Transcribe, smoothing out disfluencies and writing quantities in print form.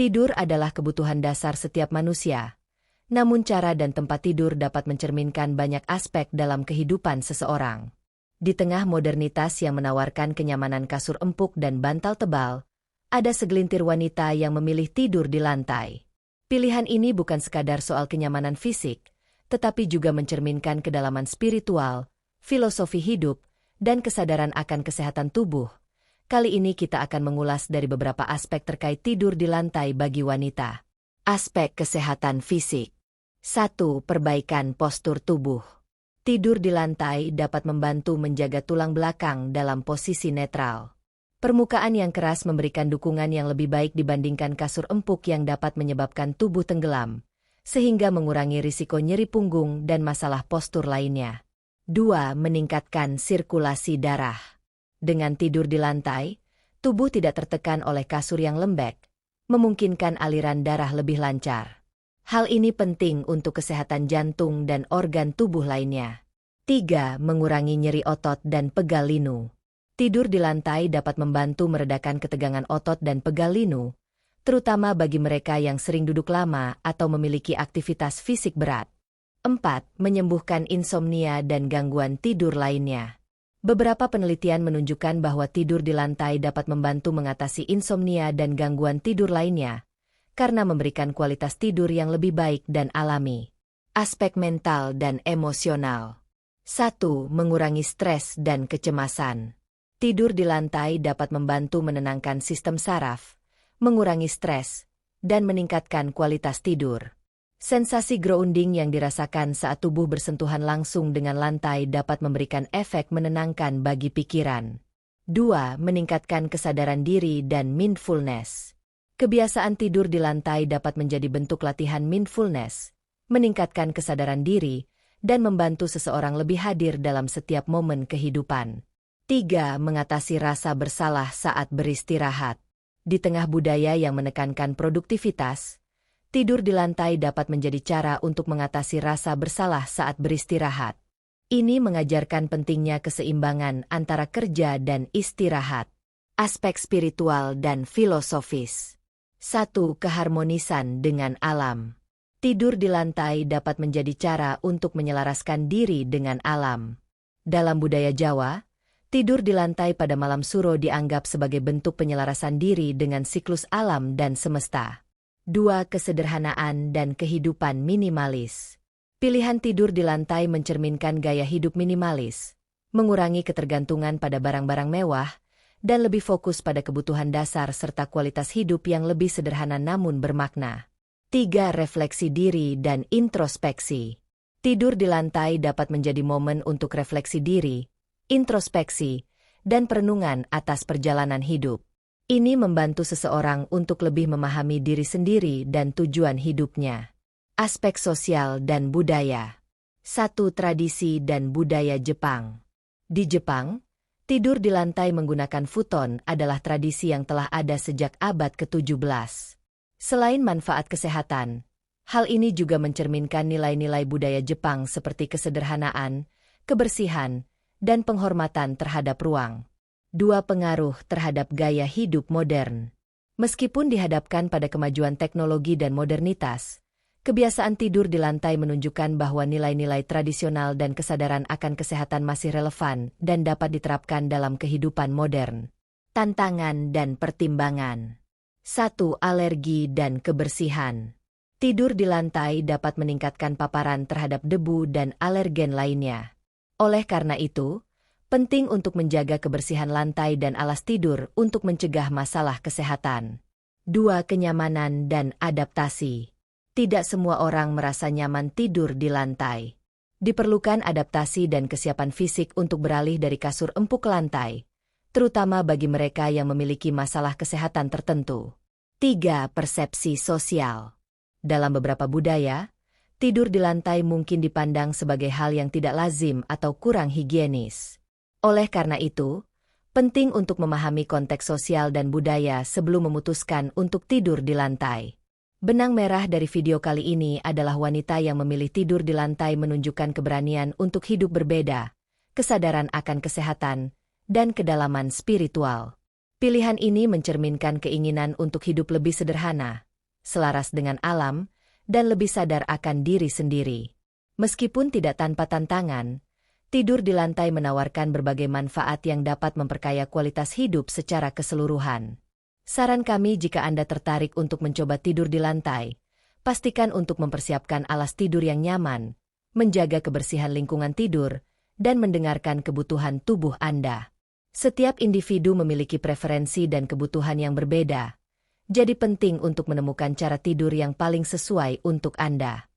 Tidur adalah kebutuhan dasar setiap manusia. Namun cara dan tempat tidur dapat mencerminkan banyak aspek dalam kehidupan seseorang. Di tengah modernitas yang menawarkan kenyamanan kasur empuk dan bantal tebal, ada segelintir wanita yang memilih tidur di lantai. Pilihan ini bukan sekadar soal kenyamanan fisik, tetapi juga mencerminkan kedalaman spiritual, filosofi hidup, dan kesadaran akan kesehatan tubuh. Kali ini kita akan mengulas dari beberapa aspek terkait tidur di lantai bagi wanita. Aspek kesehatan fisik. 1. Perbaikan postur tubuh. Tidur di lantai dapat membantu menjaga tulang belakang dalam posisi netral. Permukaan yang keras memberikan dukungan yang lebih baik dibandingkan kasur empuk yang dapat menyebabkan tubuh tenggelam, sehingga mengurangi risiko nyeri punggung dan masalah postur lainnya. 2. Meningkatkan sirkulasi darah. Dengan tidur di lantai, tubuh tidak tertekan oleh kasur yang lembek, memungkinkan aliran darah lebih lancar. Hal ini penting untuk kesehatan jantung dan organ tubuh lainnya. 3. Mengurangi nyeri otot dan pegal linu. Tidur di lantai dapat membantu meredakan ketegangan otot dan pegal linu, terutama bagi mereka yang sering duduk lama atau memiliki aktivitas fisik berat. 4. Menyembuhkan insomnia dan gangguan tidur lainnya. Beberapa penelitian menunjukkan bahwa tidur di lantai dapat membantu mengatasi insomnia dan gangguan tidur lainnya, karena memberikan kualitas tidur yang lebih baik dan alami. Aspek mental dan emosional. 1. Mengurangi stres dan kecemasan. Tidur di lantai dapat membantu menenangkan sistem saraf, mengurangi stres, dan meningkatkan kualitas tidur. Sensasi grounding yang dirasakan saat tubuh bersentuhan langsung dengan lantai dapat memberikan efek menenangkan bagi pikiran. 2. Meningkatkan kesadaran diri dan mindfulness. Kebiasaan tidur di lantai dapat menjadi bentuk latihan mindfulness, meningkatkan kesadaran diri, dan membantu seseorang lebih hadir dalam setiap momen kehidupan. 3. Mengatasi rasa bersalah saat beristirahat. Di tengah budaya yang menekankan produktivitas, tidur di lantai dapat menjadi cara untuk mengatasi rasa bersalah saat beristirahat. Ini mengajarkan pentingnya keseimbangan antara kerja dan istirahat. Aspek spiritual dan filosofis. 1. Keharmonisan dengan alam. Tidur di lantai dapat menjadi cara untuk menyelaraskan diri dengan alam. Dalam budaya Jawa, tidur di lantai pada malam suro dianggap sebagai bentuk penyelarasan diri dengan siklus alam dan semesta. 2. Kesederhanaan dan kehidupan minimalis. Pilihan tidur di lantai mencerminkan gaya hidup minimalis, mengurangi ketergantungan pada barang-barang mewah, dan lebih fokus pada kebutuhan dasar serta kualitas hidup yang lebih sederhana namun bermakna. 3. Refleksi diri dan introspeksi. Tidur di lantai dapat menjadi momen untuk refleksi diri, introspeksi, dan perenungan atas perjalanan hidup. Ini membantu seseorang untuk lebih memahami diri sendiri dan tujuan hidupnya. Aspek sosial dan budaya. 1. Tradisi dan budaya Jepang. Di Jepang, tidur di lantai menggunakan futon adalah tradisi yang telah ada sejak abad ke-17. Selain manfaat kesehatan, hal ini juga mencerminkan nilai-nilai budaya Jepang seperti kesederhanaan, kebersihan, dan penghormatan terhadap ruang. 2. Pengaruh terhadap gaya hidup modern. Meskipun dihadapkan pada kemajuan teknologi dan modernitas, kebiasaan tidur di lantai menunjukkan bahwa nilai-nilai tradisional dan kesadaran akan kesehatan masih relevan dan dapat diterapkan dalam kehidupan modern. Tantangan dan pertimbangan. 1. Alergi dan kebersihan. Tidur di lantai dapat meningkatkan paparan terhadap debu dan alergen lainnya. Oleh karena itu, penting untuk menjaga kebersihan lantai dan alas tidur untuk mencegah masalah kesehatan. 2. Kenyamanan dan adaptasi. Tidak semua orang merasa nyaman tidur di lantai. Diperlukan adaptasi dan kesiapan fisik untuk beralih dari kasur empuk ke lantai, terutama bagi mereka yang memiliki masalah kesehatan tertentu. 3. Persepsi sosial. Dalam beberapa budaya, tidur di lantai mungkin dipandang sebagai hal yang tidak lazim atau kurang higienis. Oleh karena itu, penting untuk memahami konteks sosial dan budaya sebelum memutuskan untuk tidur di lantai. Benang merah dari video kali ini adalah wanita yang memilih tidur di lantai menunjukkan keberanian untuk hidup berbeda, kesadaran akan kesehatan, dan kedalaman spiritual. Pilihan ini mencerminkan keinginan untuk hidup lebih sederhana, selaras dengan alam, dan lebih sadar akan diri sendiri. Meskipun tidak tanpa tantangan, tidur di lantai menawarkan berbagai manfaat yang dapat memperkaya kualitas hidup secara keseluruhan. Saran kami jika Anda tertarik untuk mencoba tidur di lantai, pastikan untuk mempersiapkan alas tidur yang nyaman, menjaga kebersihan lingkungan tidur, dan mendengarkan kebutuhan tubuh Anda. Setiap individu memiliki preferensi dan kebutuhan yang berbeda, jadi penting untuk menemukan cara tidur yang paling sesuai untuk Anda.